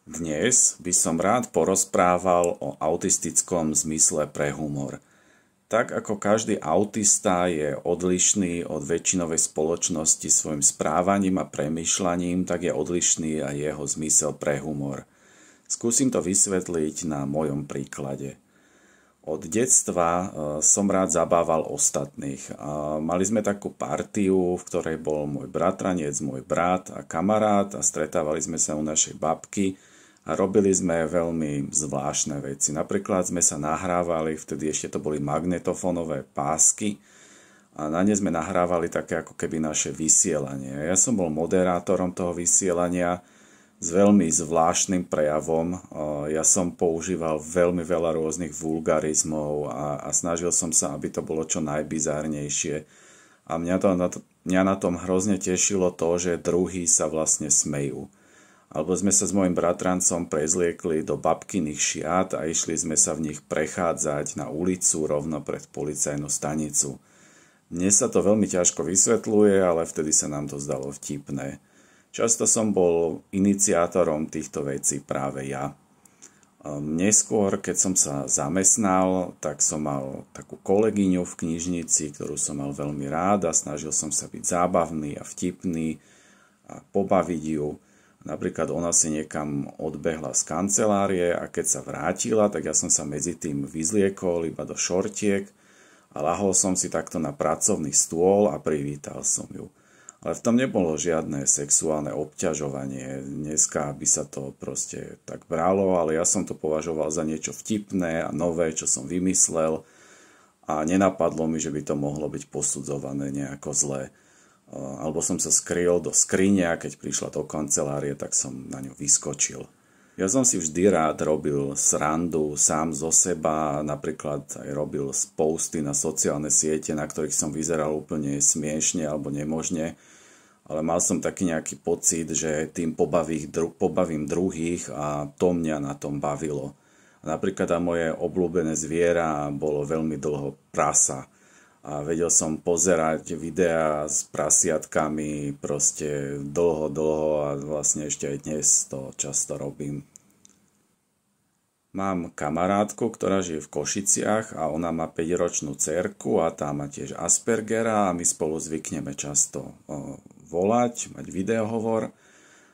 Dnes by som rád porozprával o autistickom zmysle pre humor. Tak ako každý autista je odlišný od väčšinovej spoločnosti svojim správaním a premýšľaním, tak je odlišný aj jeho zmysel pre humor. Skúsim to vysvetliť na mojom príklade. Od detstva som rád zabával ostatných. Mali sme takú partiu, v ktorej bol môj bratranec, môj brat a kamarát a stretávali sme sa u našej babky a robili sme veľmi zvláštne veci. Napríklad sme sa nahrávali, vtedy ešte to boli magnetofónové pásky a na ne sme nahrávali také ako keby naše vysielanie. Ja som bol moderátorom toho vysielania s veľmi zvláštnym prejavom. Ja som používal veľmi veľa rôznych vulgarizmov a snažil som sa, aby to bolo čo najbizárnejšie. A mňa na tom hrozne tešilo to, že druhí sa vlastne smejú. Alebo sme sa s mojim bratrancom prezliekli do babkyných šiat a išli sme sa v nich prechádzať na ulicu rovno pred policajnú stanicu. Dnes sa to veľmi ťažko vysvetľuje, ale vtedy sa nám to zdalo vtipné. Často som bol iniciátorom týchto vecí práve ja. Neskôr, keď som sa zamestnal, tak som mal takú kolegyňu v knižnici, ktorú som mal veľmi rád a snažil som sa byť zábavný a vtipný a pobaviť ju. Napríklad ona si niekam odbehla z kancelárie a keď sa vrátila, tak ja som sa medzi tým vyzliekol iba do šortiek a lahol som si takto na pracovný stôl a privítal som ju. Ale v tom nebolo žiadne sexuálne obťažovanie. Dneska by sa to proste tak bralo, ale ja som to považoval za niečo vtipné a nové, čo som vymyslel a nenapadlo mi, že by to mohlo byť posudzované nejako zle. Alebo som sa skryl do skrine a keď prišla do kancelárie, tak som na ňu vyskočil. Ja som si vždy rád robil srandu sám zo seba, napríklad aj robil posty na sociálne siete, na ktorých som vyzeral úplne smiešne alebo nemožne, ale mal som taký nejaký pocit, že tým pobavím druhých a to mňa na tom bavilo. Napríklad moje obľúbené zviera bolo veľmi dlho prasa a vedel som pozerať videá s prasiatkami proste dlho a vlastne ešte aj dnes to často robím. Mám kamarátku, ktorá žije v Košiciach a ona má 5-ročnú dcérku a tá má tiež Aspergera a my spolu zvykneme často volať, mať videohovor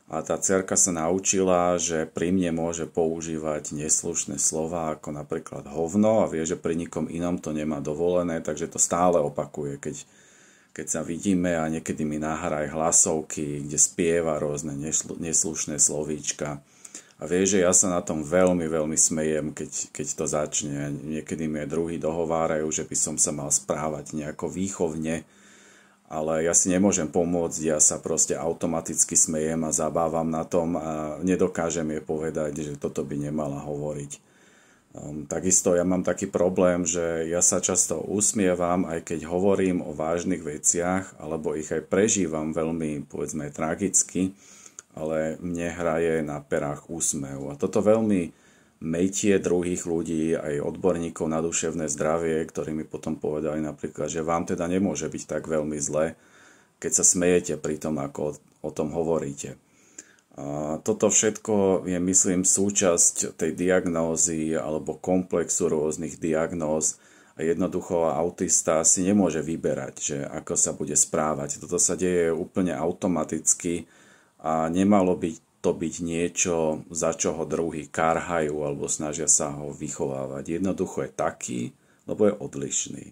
a tá dcérka sa naučila, že pri mne môže používať neslušné slová ako napríklad hovno a vie, že pri nikom inom to nemá dovolené, takže to stále opakuje, keď sa vidíme a niekedy mi nahrá aj hlasovky, kde spieva rôzne neslušné slovíčka. A vie, že ja sa na tom veľmi, veľmi smejem, keď to začne. Niekedy mi aj druhí dohovárajú, že by som sa mal správať nejako výchovne, ale ja si nemôžem pomôcť, ja sa proste automaticky smejem a zabávam na tom a nedokážem jej povedať, že toto by nemala hovoriť. Takisto ja mám taký problém, že ja sa často usmievam, aj keď hovorím o vážnych veciach, alebo ich aj prežívam veľmi, povedzme, tragicky, ale mne hraje na perách úsmev. A toto veľmi mätie druhých ľudí, aj odborníkov na duševné zdravie, ktorí mi potom povedali napríklad, že vám teda nemôže byť tak veľmi zle, keď sa smejete pri tom, ako o tom hovoríte. A toto všetko je, myslím, súčasť tej diagnózy alebo komplexu rôznych diagnóz a jednoducho autista si nemôže vyberať, že ako sa bude správať. Toto sa deje úplne automaticky a nemalo by to byť niečo, za čo ho druhí karhajú alebo snažia sa ho vychovávať. Jednoducho je taký, lebo je odlišný.